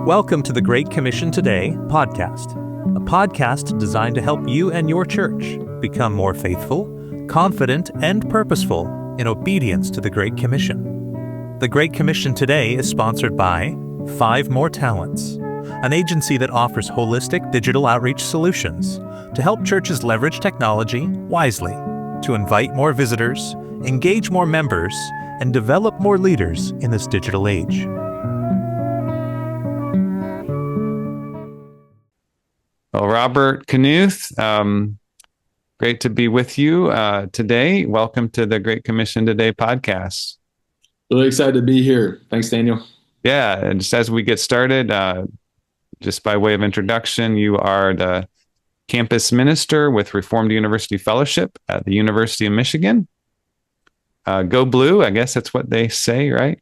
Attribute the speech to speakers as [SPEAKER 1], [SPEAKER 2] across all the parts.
[SPEAKER 1] Welcome to the Great Commission Today podcast, a podcast designed to help you and your church become more faithful, confident, and purposeful in obedience to the Great Commission. The Great Commission Today is sponsored by 5 More Talents, an agency that offers holistic digital outreach solutions to help churches leverage technology wisely to invite more visitors, engage more members, and develop more leaders in this digital age.
[SPEAKER 2] Well, Robert Knuth, great to be with you today. Welcome to the Great Commission Today podcast.
[SPEAKER 3] Really excited to be here. Thanks, Daniel.
[SPEAKER 2] Yeah, and just as we get started, just by way of introduction, you are the campus minister with Reformed University Fellowship at the University of Michigan. Go Blue, I guess that's what they say, right?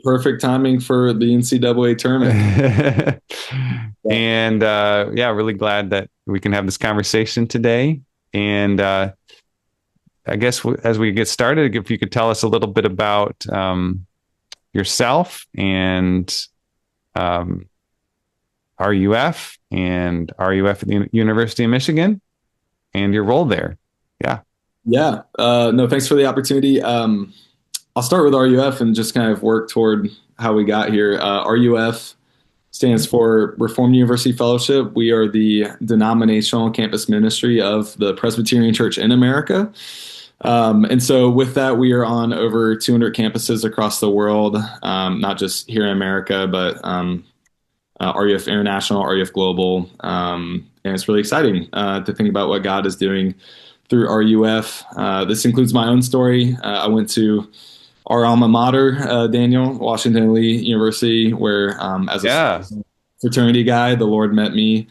[SPEAKER 3] Perfect timing for the NCAA tournament.
[SPEAKER 2] And really glad that we can have this conversation today. And I guess as we get started, if you could tell us a little bit about yourself and RUF at the University of Michigan and your role there.
[SPEAKER 3] Yeah. No, thanks for the opportunity. I'll start with RUF and just kind of work toward how we got here. RUF stands for Reformed University Fellowship. We are the denominational campus ministry of the Presbyterian Church in America. And so with that, we are on over 200 campuses across the world, not just here in America, but RUF International, RUF Global. And it's really exciting to think about what God is doing through RUF. This includes my own story. I went to our alma mater, Daniel, Washington Lee University, where as a fraternity guy, the Lord met me.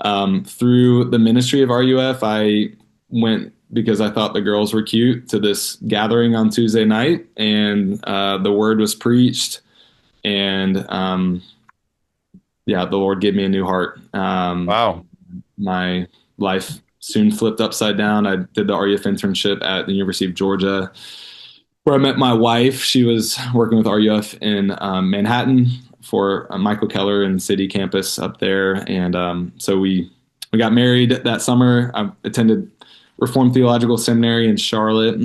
[SPEAKER 3] Through the ministry of RUF, I went because I thought the girls were cute to this gathering on Tuesday night, and the word was preached, and the Lord gave me a new heart.
[SPEAKER 2] Wow.
[SPEAKER 3] My life soon flipped upside down. I did the RUF internship at the University of Georgia, where I met my wife. She was working with RUF in Manhattan for Michael Keller and City campus up there. And so we got married that summer. I attended Reformed Theological Seminary in Charlotte,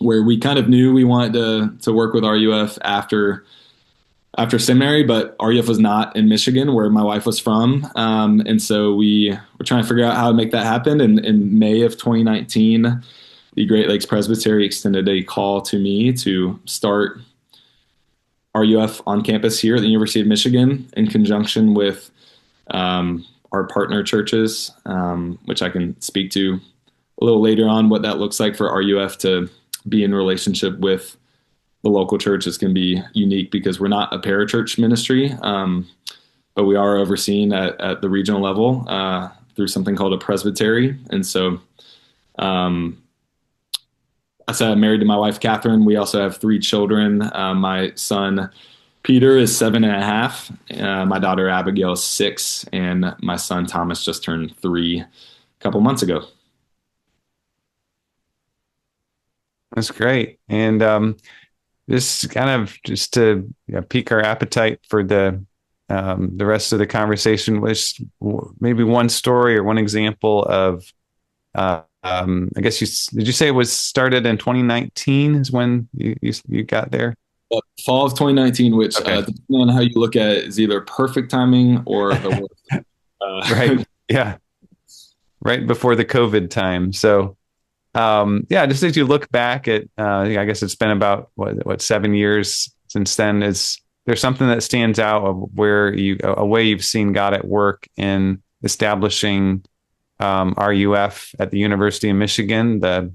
[SPEAKER 3] where we kind of knew we wanted to work with RUF after seminary, but RUF was not in Michigan, where my wife was from. And so we were trying to figure out how to make that happen. And in May of 2019, the Great Lakes Presbytery extended a call to me to start RUF on campus here at the University of Michigan in conjunction with our partner churches, which I can speak to a little later on what that looks like for RUF to be in relationship with the local church. Is going to be unique because we're not a parachurch ministry, but we are overseen at the regional level through something called a presbytery. And so I said I'm married to my wife, Catherine. We also have 3 children. My son, Peter, is 7.5. My daughter, Abigail, is 6. And my son, Thomas, just turned 3 a couple months ago.
[SPEAKER 2] That's great. And just to pique our appetite for the rest of the conversation, was maybe one story or one example of I guess did you say it was started in 2019 is when you got there?
[SPEAKER 3] Fall of 2019, which depending on how you look at it, is either perfect timing or the worst.
[SPEAKER 2] Right. Yeah. Right before the COVID time. So, just as you look back at, I guess it's been about what 7 years since then. Is there something that stands out of where a way you've seen God at work in establishing RUF at the University of Michigan, the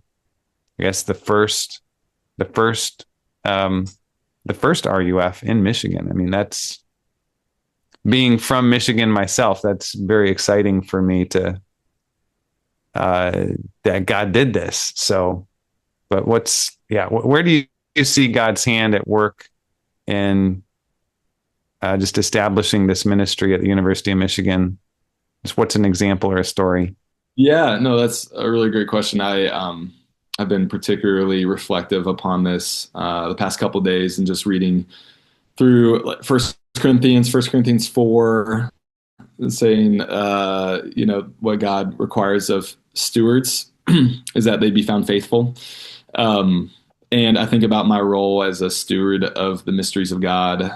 [SPEAKER 2] first RUF in Michigan? I mean, that's, being from Michigan myself, that's very exciting for me to that God did this. So, but where do you see God's hand at work in just establishing this ministry at the University of Michigan? Just what's an example or a story?
[SPEAKER 3] Yeah, no, that's a really great question. I've been particularly reflective upon this the past couple of days and just reading through First First Corinthians 4, saying, what God requires of stewards is that they be found faithful. And I think about my role as a steward of the mysteries of God,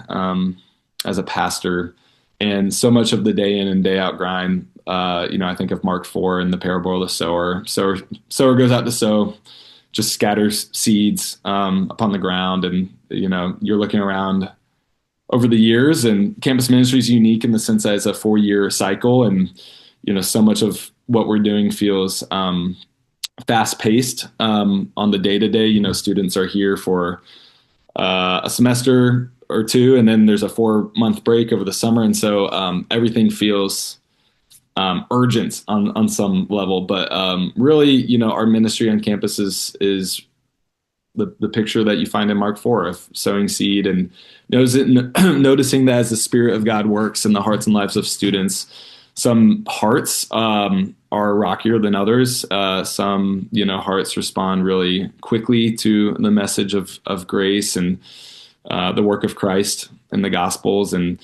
[SPEAKER 3] as a pastor, and so much of the day in and day out grind. I think of Mark 4 and the parable of the sower. Sower goes out to sow, just scatters seeds upon the ground, and you're looking around over the years, and campus ministry is unique in the sense that it's a 4-year cycle, and so much of what we're doing feels fast paced on the day to day. Students are here for a semester or two, and then there's a 4-month break over the summer, and so everything feels urgent on some level. But really, our ministry on campus is the picture that you find in Mark 4 of sowing seed and noticing that as the Spirit of God works in the hearts and lives of students, some hearts are rockier than others. Some hearts respond really quickly to the message of grace and the work of Christ and the Gospels. And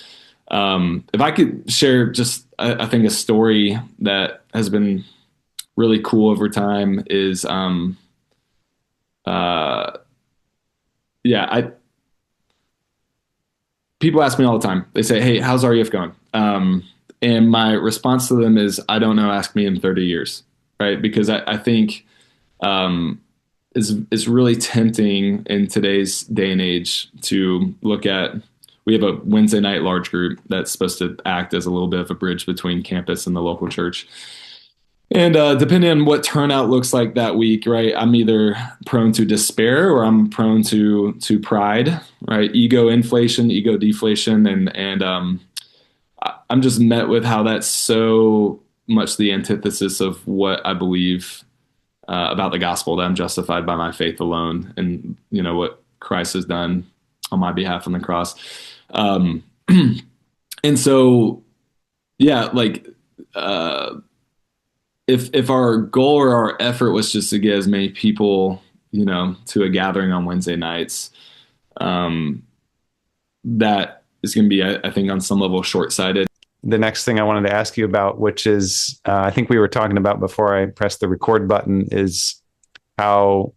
[SPEAKER 3] if I could share just, I think a story that has been really cool over time is, people ask me all the time. They say, "Hey, how's RUF going?" And my response to them is, "I don't know. Ask me in 30 years," right? Because I think it's really tempting in today's day and age to look at. We have a Wednesday night large group that's supposed to act as a little bit of a bridge between campus and the local church. And depending on what turnout looks like that week, right, I'm either prone to despair or I'm prone to pride, right? Ego inflation, ego deflation, and I'm just met with how that's so much the antithesis of what I believe about the gospel, that I'm justified by my faith alone, and what Christ has done on my behalf on the cross. And so, yeah, like. If our goal or our effort was just to get as many people, to a gathering on Wednesday nights, that is going to be, I think, on some level short-sighted.
[SPEAKER 2] The next thing I wanted to ask you about, which is, I think we were talking about before I pressed the record button, is how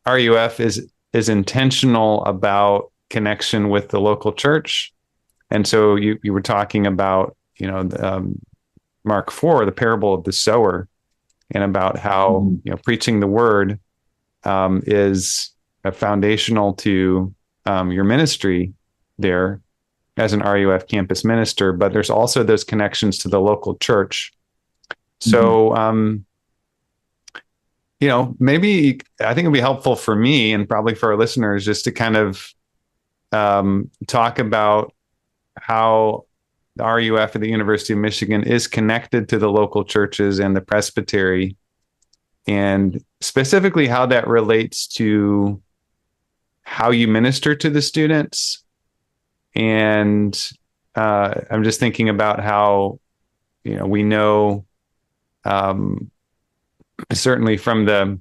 [SPEAKER 2] RUF is intentional about connection with the local church. And so you were talking about, Mark 4, the parable of the sower, and about how preaching the word is foundational to your ministry there as an RUF campus minister. But there's also those connections to the local church. So, maybe I think it'd be helpful for me and probably for our listeners just to kind of talk about how the RUF at the University of Michigan is connected to the local churches and the presbytery, and specifically how that relates to how you minister to the students. And I'm just thinking about how, we know, certainly from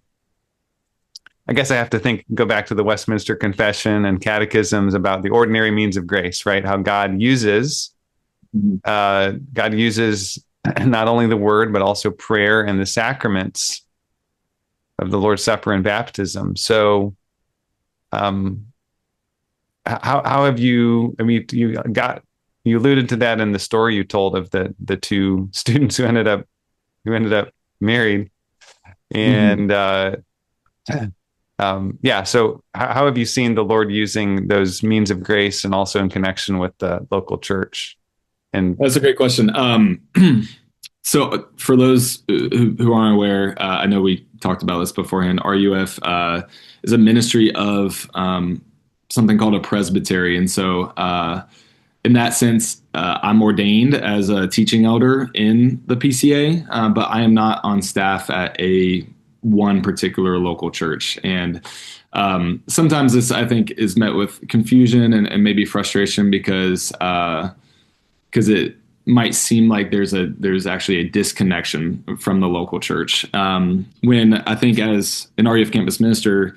[SPEAKER 2] I guess I have to go back to the Westminster Confession and catechisms about the ordinary means of grace, right? How God uses not only the word, but also prayer and the sacraments of the Lord's Supper and baptism. So, how have you? I mean, you alluded to that in the story you told of the two students who ended up married, and So, how have you seen the Lord using those means of grace, and also in connection with the local church? And
[SPEAKER 3] that's a great question. So for those who aren't aware, I know we talked about this beforehand. RUF is a ministry of something called a presbytery. And so in that sense, I'm ordained as a teaching elder in the PCA, but I am not on staff at one particular local church. And sometimes this, I think, is met with confusion and maybe frustration because it might seem like there's actually a disconnection from the local church. When I think as an RUF campus minister,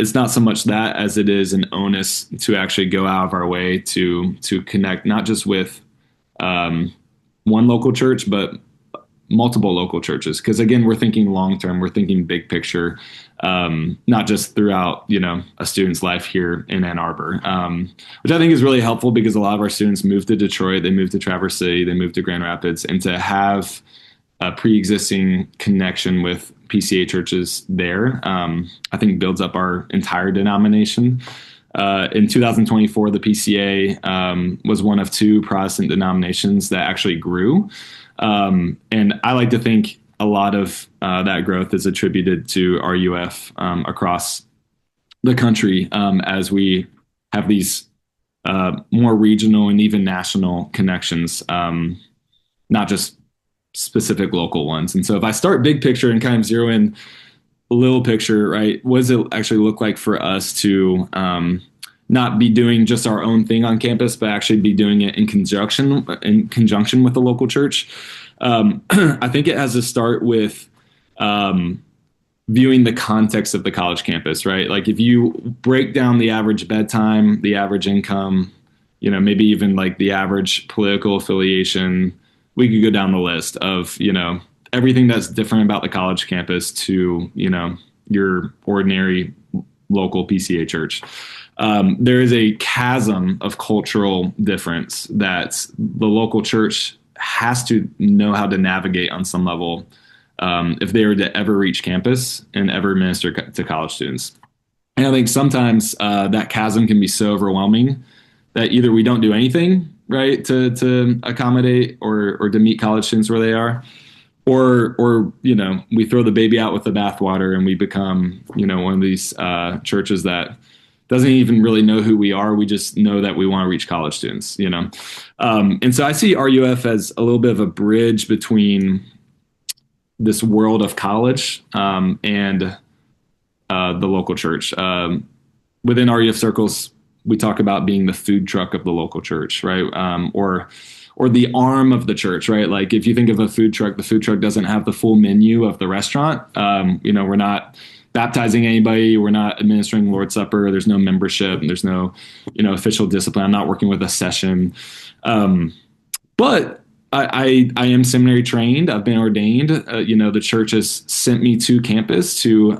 [SPEAKER 3] it's not so much that as it is an onus to actually go out of our way to connect not just with one local church, but multiple local churches. Because again, we're thinking long term, we're thinking big picture, not just throughout a student's life here in Ann Arbor, which I think is really helpful because a lot of our students move to Detroit, they move to Traverse City, they move to Grand Rapids, and to have a pre-existing connection with PCA churches there, I think builds up our entire denomination. In 2024, the PCA was one of 2 Protestant denominations that actually grew. And I like to think a lot of that growth is attributed to RUF across the country as we have these more regional and even national connections, not just specific local ones. And so if I start big picture and kind of zero in a little picture, right, what does it actually look like for us to not be doing just our own thing on campus, but actually be doing it in conjunction with the local church? I think it has to start with viewing the context of the college campus, right? Like if you break down the average bedtime, the average income, maybe even like the average political affiliation, we could go down the list of, everything that's different about the college campus to, your ordinary local PCA church. There is a chasm of cultural difference that the local church has to know how to navigate on some level if they were to ever reach campus and ever minister to college students. And I think sometimes that chasm can be so overwhelming that either we don't do anything, right, to accommodate or to meet college students where they are, or we throw the baby out with the bathwater and we become one of these churches that doesn't even really know who we are. We just know that we want to reach college students, and so I see RUF as a little bit of a bridge between this world of college and the local church. Within RUF circles, we talk about being the food truck of the local church, right? Or the arm of the church, right? Like if you think of a food truck, the food truck doesn't have the full menu of the restaurant. We're not baptizing anybody. We're not administering Lord's Supper. There's no membership. There's no, official discipline. I'm not working with a session. But I am seminary trained. I've been ordained. The church has sent me to campus to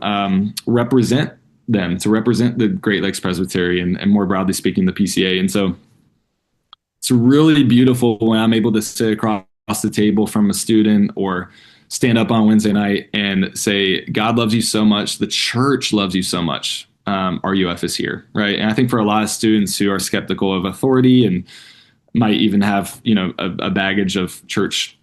[SPEAKER 3] represent them, to represent the Great Lakes Presbytery and more broadly speaking, the PCA. And so it's really beautiful when I'm able to sit across the table from a student or stand up on Wednesday night and say, God loves you so much. The church loves you so much. RUF is here, right? And I think for a lot of students who are skeptical of authority and might even have, a baggage of church,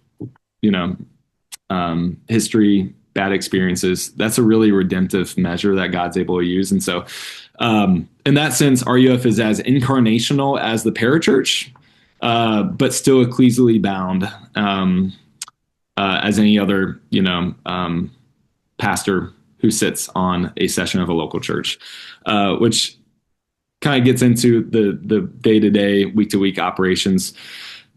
[SPEAKER 3] history, bad experiences, that's a really redemptive measure that God's able to use. And so in that sense, RUF is as incarnational as the parachurch, but still ecclesially bound as any other, pastor who sits on a session of a local church, which kind of gets into the day-to-day, week-to-week operations.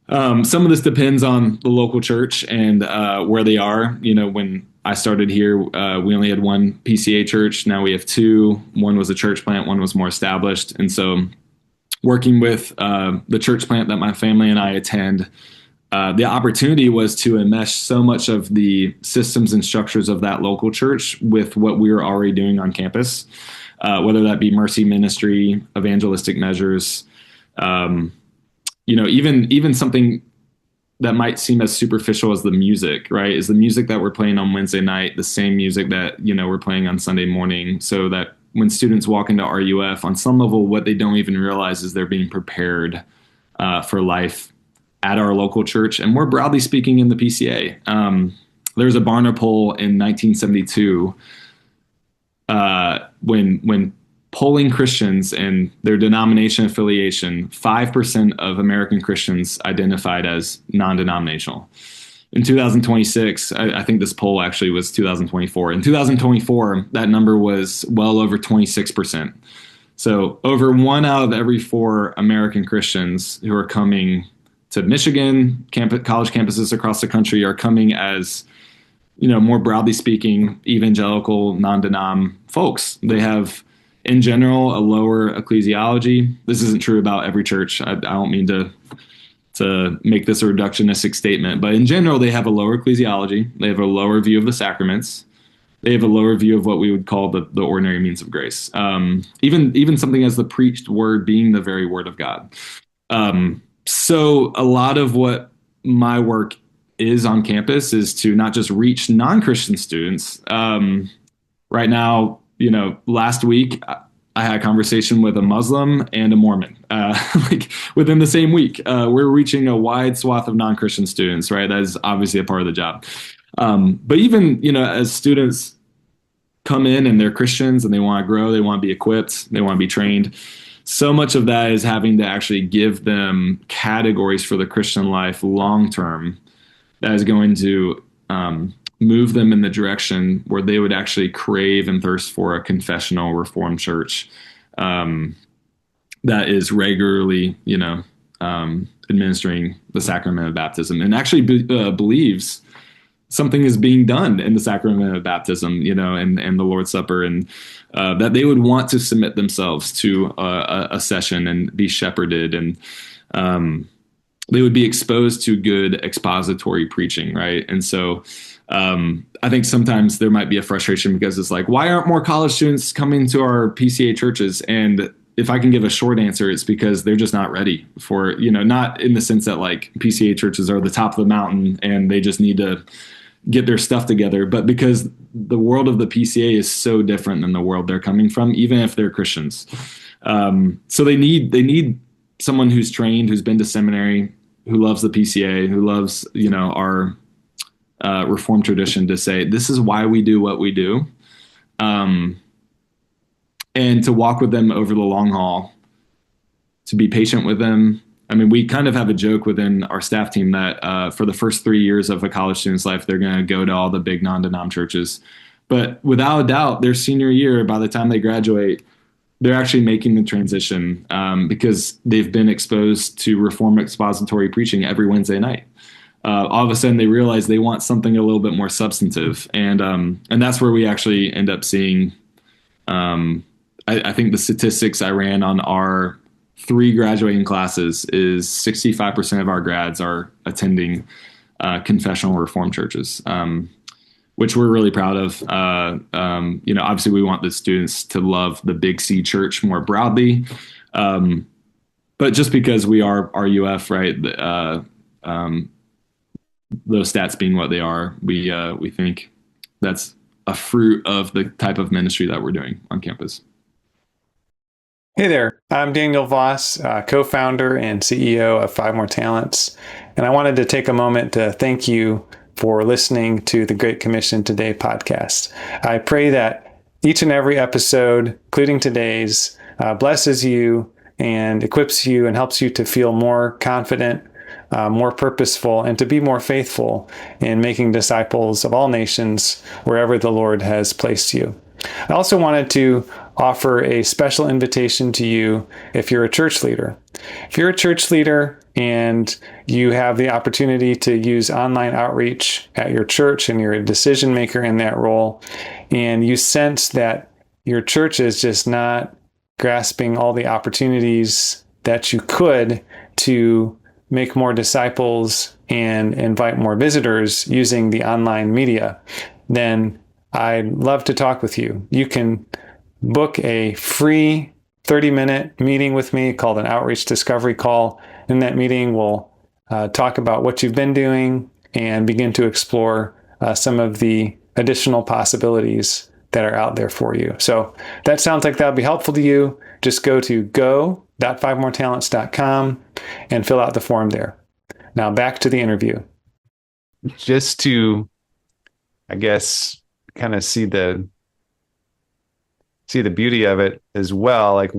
[SPEAKER 3] Some of this depends on the local church and where they are. When I started here, we only had one PCA church. Now we have 2. One was a church plant, one was more established. And so working with the church plant that my family and I attend, the opportunity was to enmesh so much of the systems and structures of that local church with what we were already doing on campus, whether that be mercy ministry, evangelistic measures, even something that might seem as superficial as the music, right? Is the music that we're playing on Wednesday night the same music that, we're playing on Sunday morning, so that when students walk into RUF, on some level, what they don't even realize is they're being prepared for life at our local church, and more broadly speaking in the PCA. There was a Barna poll in 1972 when polling Christians and their denomination affiliation, 5% of American Christians identified as non-denominational. In 2026, I think this poll actually was 2024. In 2024, that number was well over 26%. So over 1 out of every 4 American Christians who are coming to Michigan, college campuses across the country are coming as, more broadly speaking, evangelical, non-denom folks. They have in general, a lower ecclesiology. This isn't true about every church. I don't mean to make this a reductionistic statement, but in general, they have a lower ecclesiology. They have a lower view of the sacraments. They have a lower view of what we would call the ordinary means of grace. Even something as the preached word being the very word of God. So a lot of what my work is on campus is to not just reach non-Christian students. Right now, last week I had a conversation with a Muslim and a Mormon, like within the same week. We're reaching a wide swath of non-Christian students, right? That is obviously a part of the job. But even, as students come in and they're Christians and they want to grow, they want to be equipped, they want to be trained. So much of that is having to actually give them categories for the Christian life long-term that is going to move them in the direction where they would actually crave and thirst for a confessional Reformed church that is regularly, administering the sacrament of baptism and actually believes something is being done in the sacrament of baptism, and the Lord's Supper, and that they would want to submit themselves to a session and be shepherded, and they would be exposed to good expository preaching, right? And so I think sometimes there might be a frustration because it's like, why aren't more college students coming to our PCA churches? And if I can give a short answer, it's because they're just not ready for, not in the sense that like PCA churches are the top of the mountain and they just need to get their stuff together, but because the world of the PCA is so different than the world they're coming from, even if they're Christians. So they need someone who's trained, who's been to seminary, who loves the PCA, who loves, our Reformed tradition, to say, this is why we do what we do. And to walk with them over the long haul, to be patient with them. I mean, we kind of have a joke within our staff team that for the first 3 years of a college student's life, they're going to go to all the big non-denom churches. But without a doubt, their senior year, by the time they graduate, they're actually making the transition because they've been exposed to Reformed expository preaching every Wednesday night. All of a sudden, they realize they want something a little bit more substantive. And that's where we actually end up seeing, I think the statistics I ran on our 3 graduating classes is 65% of our grads are attending confessional Reformed churches, which we're really proud of. Obviously we want the students to love the Big C church more broadly. But just because we are RUF, right, those stats being what they are, we think that's a fruit of the type of ministry that we're doing on campus.
[SPEAKER 4] Hey there, I'm Daniel Voss, co-founder and CEO of Five More Talents, and I wanted to take a moment to thank you for listening to the Great Commission Today podcast. I pray that each and every episode, including today's, blesses you and equips you and helps you to feel more confident, more purposeful, and to be more faithful in making disciples of all nations wherever the Lord has placed you. I also wanted to offer a special invitation to you if you're a church leader. If you're a church leader and you have the opportunity to use online outreach at your church and you're a decision maker in that role, and you sense that your church is just not grasping all the opportunities that you could to make more disciples and invite more visitors using the online media, then I'd love to talk with you. You can book a free 30-minute meeting with me called an Outreach Discovery Call. In that meeting, we'll talk about what you've been doing and begin to explore some of the additional possibilities that are out there for you. So that sounds like that would be helpful to you. Just go to go.fivemoretalents.com and fill out the form there. Now back to the interview.
[SPEAKER 2] Just to, I guess, kind of see the beauty of it as well. Like,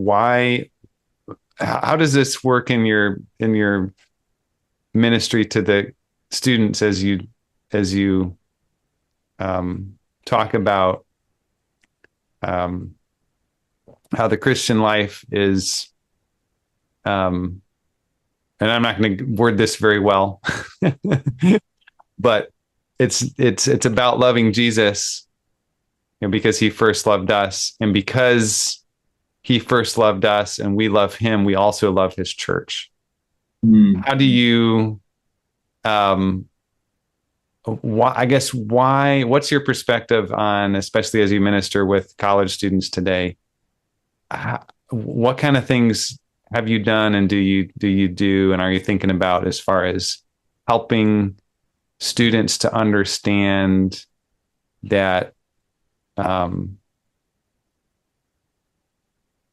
[SPEAKER 2] how does this work in your ministry to the students as you talk about how the Christian life is, and I'm not going to word this very well, but it's about loving Jesus, because he first loved us, and because he first loved us and we love him, we also love his church. How do you, what's your perspective on, especially as you minister with college students today, what kind of things have you done and do you do and are you thinking about as far as helping students to understand that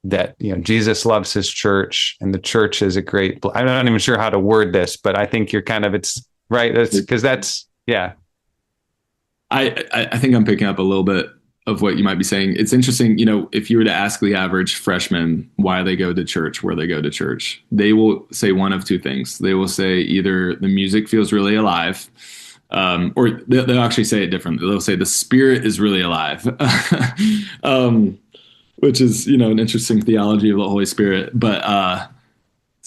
[SPEAKER 2] that Jesus loves his church and the church is a great, I'm not even sure how to word this, but I think you're kind of, it's right. That's because that's, yeah.
[SPEAKER 3] I think I'm picking up a little bit of what you might be saying. It's interesting, if you were to ask the average freshman why they go to church, where they go to church, they will say one of two things. They will say either the music feels really alive, or they'll actually say it differently. They'll say the spirit is really alive, which is, an interesting theology of the Holy Spirit. But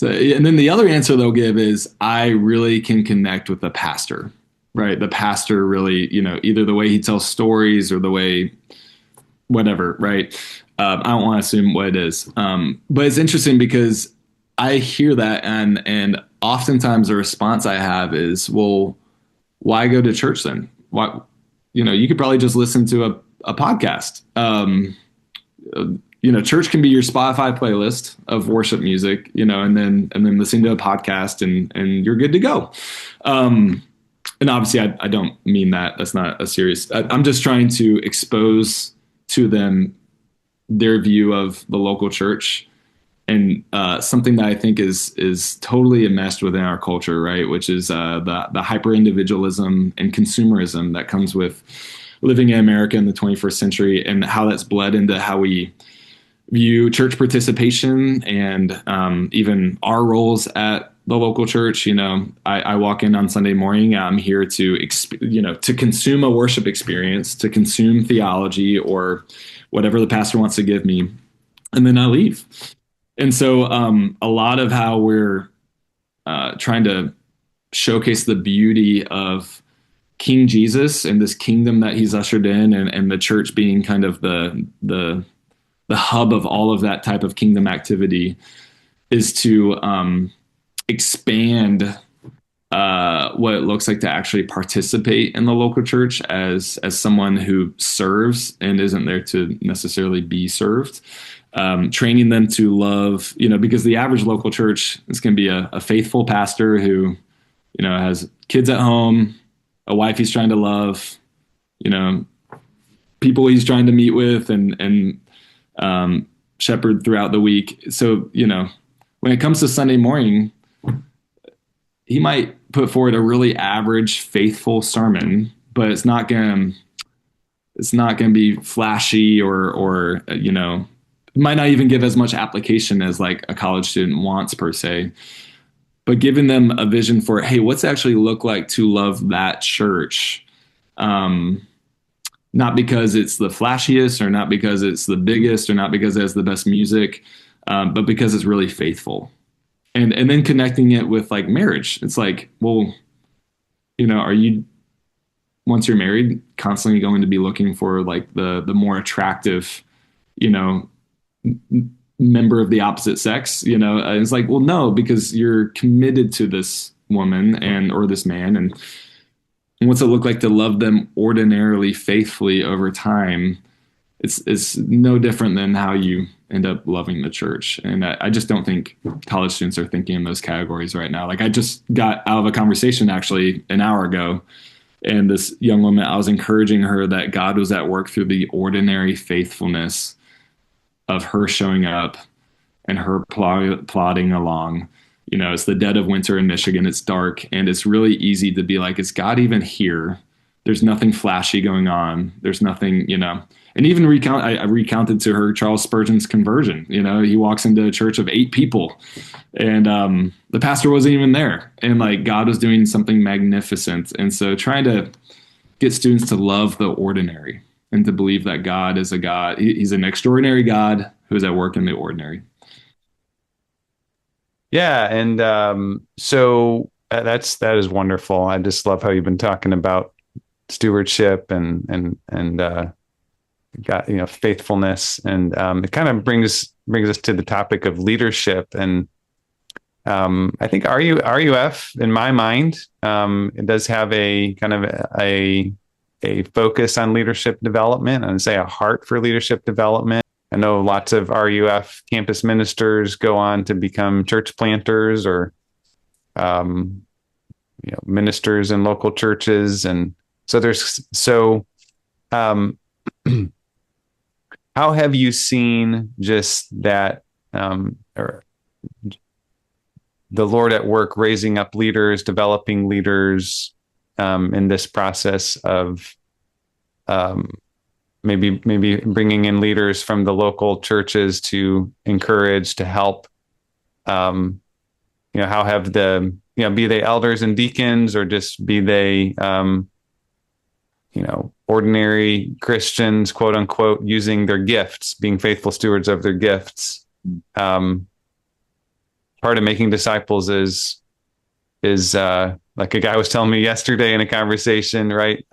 [SPEAKER 3] and then the other answer they'll give is, I really can connect with the pastor. Right. The pastor really, either the way he tells stories or the way, whatever. Right. I don't want to assume what it is. But it's interesting because I hear that and oftentimes the response I have is, well, why go to church then? Why, you could probably just listen to a podcast. Church can be your Spotify playlist of worship music, and then listen to a podcast and you're good to go. And obviously, I don't mean that. That's not a serious. I'm just trying to expose to them their view of the local church, and something that I think is totally enmeshed within our culture, right? Which is the hyper individualism and consumerism that comes with living in America in the 21st century, and how that's bled into how we view church participation and even our roles at the local church. I walk in on Sunday morning. I'm here to, to consume a worship experience, to consume theology or whatever the pastor wants to give me, and then I leave. And so a lot of how we're trying to showcase the beauty of King Jesus and this kingdom that he's ushered in, and the church being kind of the hub of all of that type of kingdom activity, is to expand what it looks like to actually participate in the local church as someone who serves and isn't there to necessarily be served. Training them to love, because the average local church is going to be a faithful pastor who, has kids at home, a wife he's trying to love, people he's trying to meet with and shepherd throughout the week. So, when it comes to Sunday morning, he might put forward a really average, faithful sermon, but it's not going to be flashy or might not even give as much application as like a college student wants per se, but giving them a vision for, hey, what's it actually look like to love that church? Not because it's the flashiest or not because it's the biggest or not because it has the best music, but because it's really faithful. And then connecting it with like marriage. It's like, well, are you, once you're married, constantly going to be looking for like the more attractive, member of the opposite sex? And it's like, well, no, because you're committed to this woman or this man, and what's it look like to love them ordinarily, faithfully over time? It's no different than how you end up loving the church. And I just don't think college students are thinking in those categories right now. Like, I just got out of a conversation actually an hour ago, and this young woman, I was encouraging her that God was at work through the ordinary faithfulness of her showing up and her plodding along. It's the dead of winter in Michigan. It's dark, and it's really easy to be like, is God even here? There's nothing flashy going on. There's nothing, and even I recounted to her Charles Spurgeon's conversion. He walks into a church of 8 people, and the pastor wasn't even there. And like, God was doing something magnificent. And so trying to get students to love the ordinary and to believe that God is a God. He's an extraordinary God who is at work in the ordinary.
[SPEAKER 2] Yeah. And so that is wonderful. I just love how you've been talking about stewardship and got, faithfulness, and it kind of brings us to the topic of leadership. And I think RUF, in my mind, it does have a kind of a focus on leadership development, and say a heart for leadership development. I know lots of RUF campus ministers go on to become church planters or ministers in local churches, and um, how have you seen just that, or the Lord at work raising up leaders, developing leaders, in this process of maybe bringing in leaders from the local churches to encourage, to help? How have be they elders and deacons, or just be they ordinary Christians, quote unquote, using their gifts, being faithful stewards of their gifts. Part of making disciples is like a guy was telling me yesterday in a conversation, right?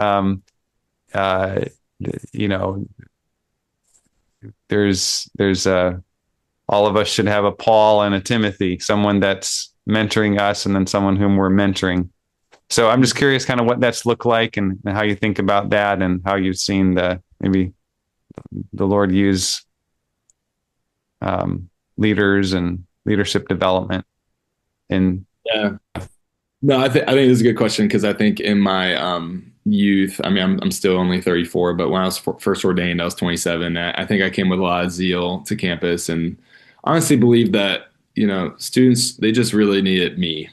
[SPEAKER 2] There's all of us should have a Paul and a Timothy, someone that's mentoring us, and then someone whom we're mentoring. So I'm just curious kind of what that's looked like, and how you think about that, and how you've seen maybe the Lord use leaders and leadership development.
[SPEAKER 3] Yeah. No, I think this is a good question, because I think in my youth, I mean, I'm still only 34, but when I was first ordained, I was 27. I think I came with a lot of zeal to campus, and honestly believe that, students, they just really needed me.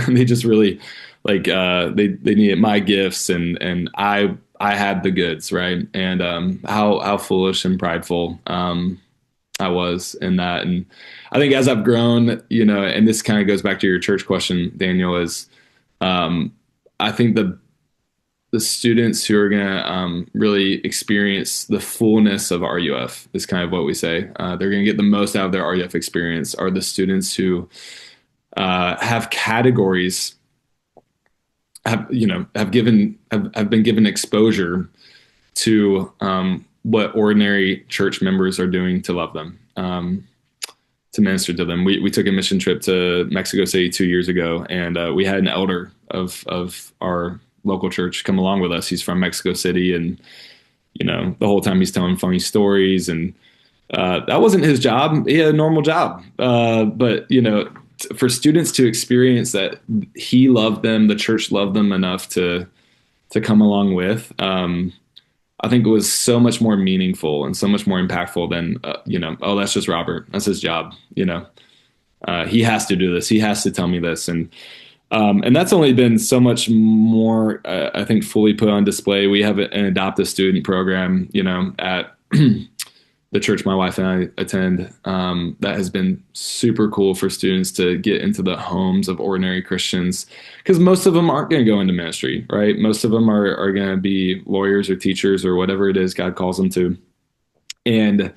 [SPEAKER 3] They just really they needed my gifts, and I had the goods, right? And how foolish and prideful I was in that. And I think as I've grown, and this kind of goes back to your church question, Daniel, is I think the students who are going to really experience the fullness of RUF is kind of what we say. They're going to get the most out of their RUF experience are the students who have categories, have been given exposure to what ordinary church members are doing to love them, to minister to them. We took a mission trip to Mexico City 2 years ago, and we had an elder of our local church come along with us. He's from Mexico City, and the whole time he's telling funny stories, and that wasn't his job. He had a normal job, but for students to experience that he loved them, the church loved them enough to come along with, I think it was so much more meaningful and so much more impactful than, oh, that's just Robert. That's his job. He has to do this. He has to tell me this. And that's only been so much more, I think, fully put on display. We have an adoptive student program, at the church my wife and I attend, that has been super cool for students to get into the homes of ordinary Christians, because most of them aren't going to go into ministry, right? Most of them are going to be lawyers or teachers or whatever it is God calls them to. And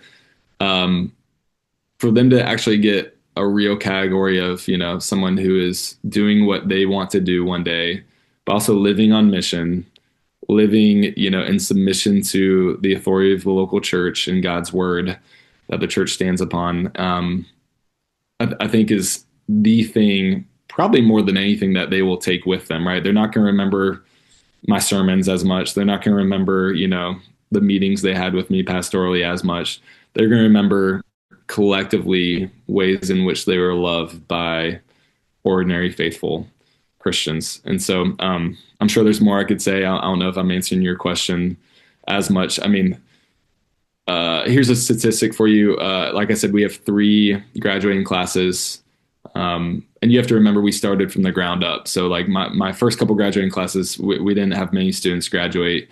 [SPEAKER 3] for them to actually get a real category of, someone who is doing what they want to do one day, but also living on mission, living, in submission to the authority of the local church and God's word that the church stands upon, I think is the thing, probably more than anything, that they will take with them, right? They're not going to remember my sermons as much. They're not going to remember, the meetings they had with me pastorally as much. They're going to remember collectively ways in which they were loved by ordinary, faithful Christians. And so I'm sure there's more I could say. I don't know if I'm answering your question as much. I mean, here's a statistic for you. Like I said, we have 3 graduating classes. And you have to remember, we started from the ground up. So like my first couple graduating classes, we didn't have many students graduate.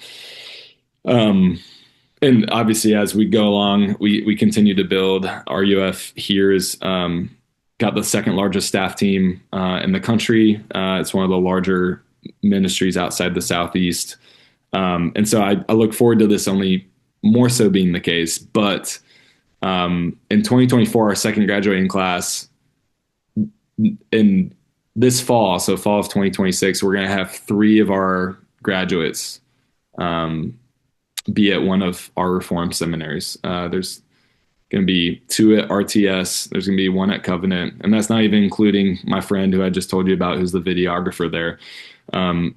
[SPEAKER 3] And obviously, as we go along, we continue to build. RUF here is got the second largest staff team in the country. It's one of the larger ministries outside the Southeast. And so I look forward to this only more so being the case. But in 2024, our second graduating class, in this fall, so fall of 2026, we're going to have 3 of our graduates be at one of our Reformed seminaries. There's going to be 2 at RTS. There's going to be 1 at Covenant. And that's not even including my friend who I just told you about, who's the videographer there.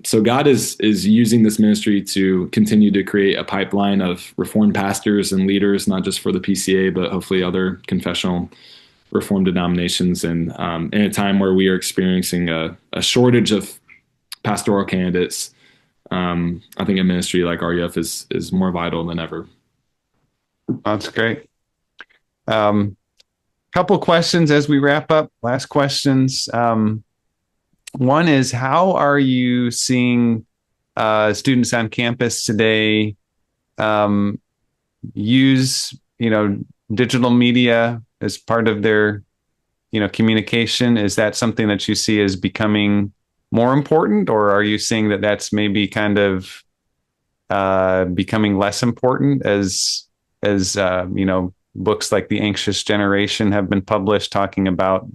[SPEAKER 3] So God is using this ministry to continue to create a pipeline of Reformed pastors and leaders, not just for the PCA, but hopefully other confessional Reformed denominations. And in a time where we are experiencing a shortage of pastoral candidates, I think a ministry like RUF is more vital than ever.
[SPEAKER 2] That's great. Couple questions as we wrap up. Last questions. One is, how are you seeing students on campus today use, digital media as part of their, communication? Is that something that you see as becoming more important, or are you seeing that that's maybe kind of becoming less important as books like The Anxious Generation have been published talking about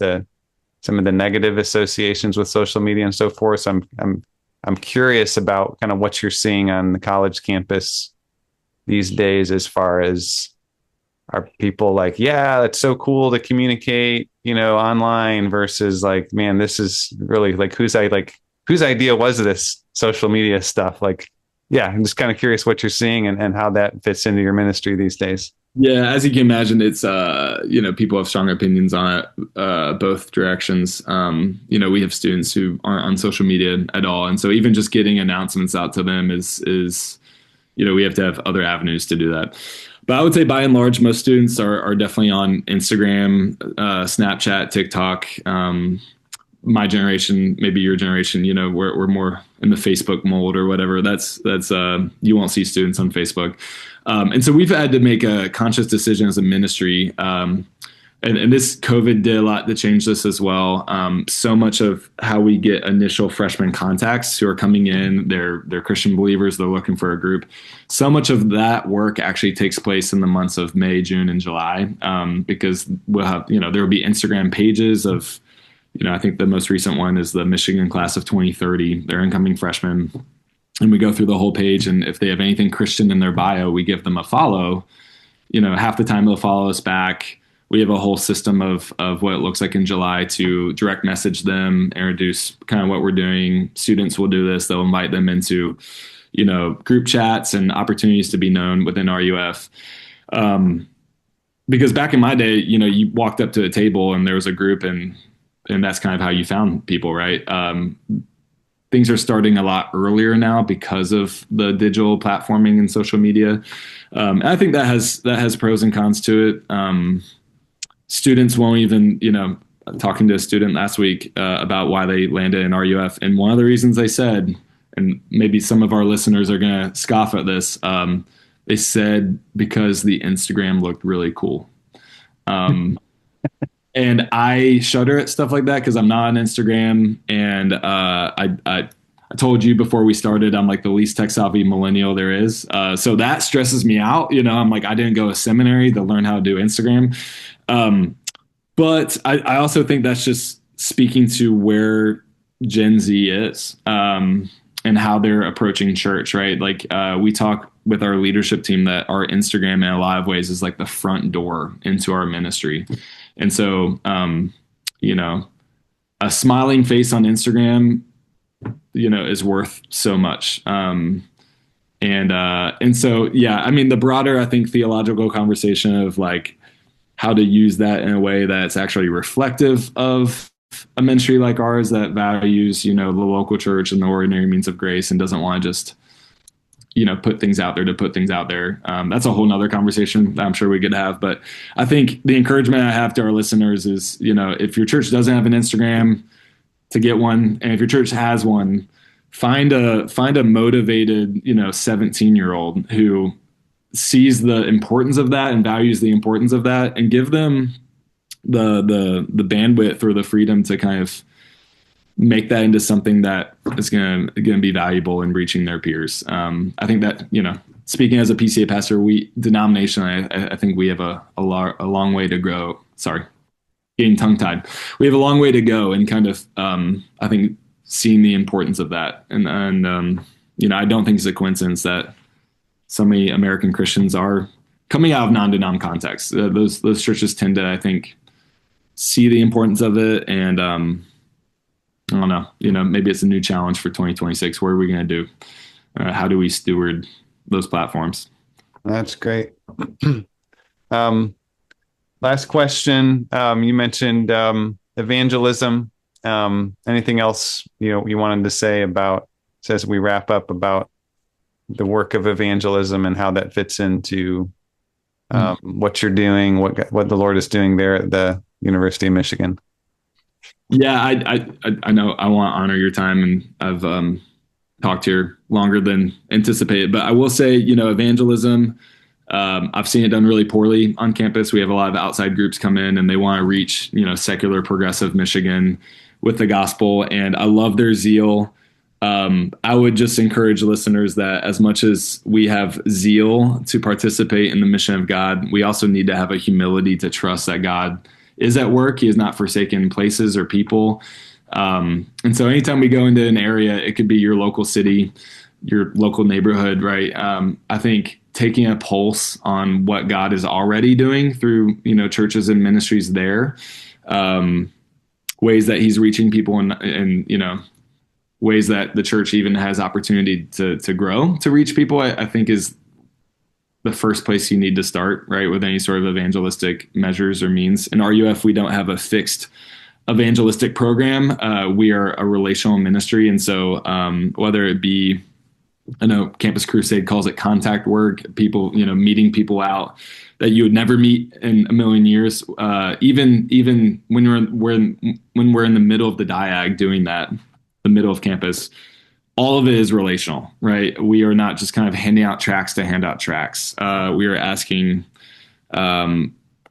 [SPEAKER 2] some of the negative associations with social media and so forth? So I'm curious about kind of what you're seeing on the college campus these days, as far as, are people like, yeah, it's so cool to communicate, online, versus like, man, this is really like, whose idea was this social media stuff? Like, yeah, I'm just kind of curious what you're seeing and how that fits into your ministry these days.
[SPEAKER 3] Yeah, as you can imagine, it's people have strong opinions on it, both directions. We have students who aren't on social media at all, and so even just getting announcements out to them is we have to have other avenues to do that. But I would say by and large, most students are definitely on Instagram, Snapchat, TikTok. My generation, maybe your generation, we're more in the Facebook mold or whatever. That's you won't see students on Facebook. And so we've had to make a conscious decision as a ministry. And this COVID did a lot to change this as well. So much of how we get initial freshman contacts who are coming in, they're Christian believers, they're looking for a group. So much of that work actually takes place in the months of May, June, and July, because we'll have, there will be Instagram pages of, I think the most recent one is the Michigan class of 2030. They're incoming freshmen. And we go through the whole page. And if they have anything Christian in their bio, we give them a follow. Half the time they'll follow us back. We have a whole system of what it looks like in July to direct message them, introduce kind of what we're doing. Students will do this. They'll invite them into, group chats and opportunities to be known within RUF. Because back in my day, you walked up to a table and there was a group and that's kind of how you found people, right? Things are starting a lot earlier now because of the digital platforming and social media. And I think that has pros and cons to it. Students won't even, talking to a student last week about why they landed in RUF. And one of the reasons they said, and maybe some of our listeners are going to scoff at this, they said because the Instagram looked really cool. And I shudder at stuff like that because I'm not on Instagram. And I told you before we started, I'm like the least tech savvy millennial there is. So that stresses me out. I'm like, I didn't go to seminary to learn how to do Instagram. But I also think that's just speaking to where Gen Z is and how they're approaching church, right? Like we talk with our leadership team that our Instagram in a lot of ways is like the front door into our ministry. And so, a smiling face on Instagram, is worth so much. And so, yeah, I mean, the broader, I think, theological conversation of like how to use that in a way that's actually reflective of a ministry like ours that values, the local church and the ordinary means of grace and doesn't want to just, put things out there to put things out there. That's a whole nother conversation that I'm sure we could have. But I think the encouragement I have to our listeners is, if your church doesn't have an Instagram, to get one. And if your church has one, find a motivated, 17-year-old who sees the importance of that and values the importance of that, and give them the bandwidth or the freedom to kind of make that into something that is going to be valuable in reaching their peers. I think that, speaking as a PCA pastor, denominationally, I think we have a long way to go. Sorry, getting tongue tied. We have a long way to go in kind of, I think, seeing the importance of that. And I don't think it's a coincidence that so many American Christians are coming out of non-denom contexts. Those churches tend to, I think, see the importance of it. And I don't know, maybe it's a new challenge for 2026. What are we going to do? How do we steward those platforms?
[SPEAKER 2] That's great. Last question. You mentioned evangelism. Anything else you wanted to say about, as we wrap up, about the work of evangelism and how that fits into what you're doing, what the Lord is doing there at the University of Michigan?
[SPEAKER 3] Yeah, I know I want to honor your time, and I've talked here longer than anticipated, but I will say, evangelism, I've seen it done really poorly on campus. We have a lot of outside groups come in and they want to reach, secular progressive Michigan with the gospel. And I love their zeal. I would just encourage listeners that as much as we have zeal to participate in the mission of God, we also need to have a humility to trust that God is at work. He has not forsaken places or people. And so anytime we go into an area, it could be your local city, your local neighborhood, right? I think taking a pulse on what God is already doing through, churches and ministries there, ways that he's reaching people and ways that the church even has opportunity to grow, to reach people, I think is the first place you need to start, right? With any sort of evangelistic measures or means. In RUF, we don't have a fixed evangelistic program. We are a relational ministry. And so whether it be, I know Campus Crusade calls it contact work, people, meeting people out that you would never meet in a million years. Even when we're in the middle of the diag doing that, the middle of campus, all of it is relational, right? We are not just kind of handing out tracts to hand out tracts. We are asking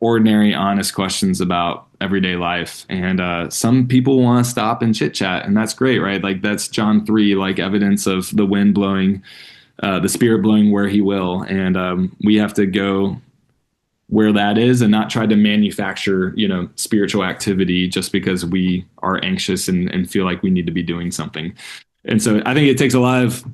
[SPEAKER 3] ordinary, honest questions about everyday life. And some people want to stop and chit chat, and that's great, right? Like that's John 3, like evidence of the wind blowing, the Spirit blowing where he will. And we have to go where that is and not try to manufacture, spiritual activity just because we are anxious and feel like we need to be doing something. And so I think it takes a lot of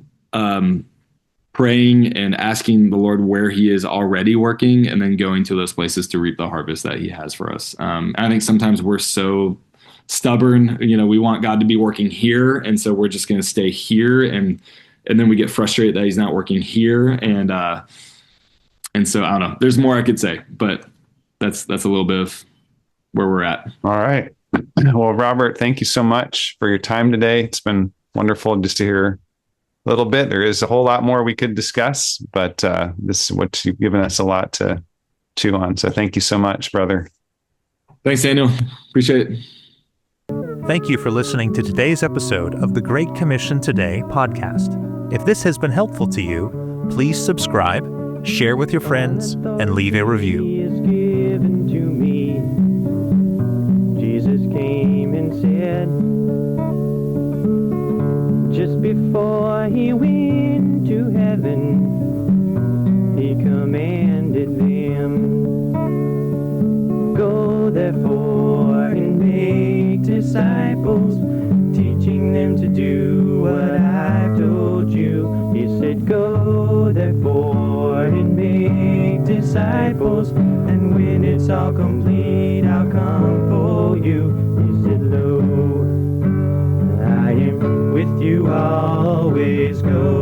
[SPEAKER 3] praying and asking the Lord where he is already working and then going to those places to reap the harvest that he has for us. I think sometimes we're so stubborn, we want God to be working here. And so we're just going to stay here. And then we get frustrated that he's not working here. And so I don't know, there's more I could say, but that's a little bit of where we're at.
[SPEAKER 2] All right. Well, Robert, thank you so much for your time today. It's been wonderful just to hear a little bit. There is a whole lot more we could discuss, but this is what you've given us a lot to chew on. So thank you so much, brother.
[SPEAKER 3] Thanks, Daniel. Appreciate it.
[SPEAKER 1] Thank you for listening to today's episode of the Great Commission Today podcast. If this has been helpful to you, please subscribe, share with your friends, and leave a review.
[SPEAKER 5] He is given to me. Jesus came and said, just before he went to heaven, he commanded them, go therefore and make disciples, teaching them to do what I've told you. He said, go therefore and make disciples, and when it's all complete, I'll come for you. He said, lo, I am with you always. Go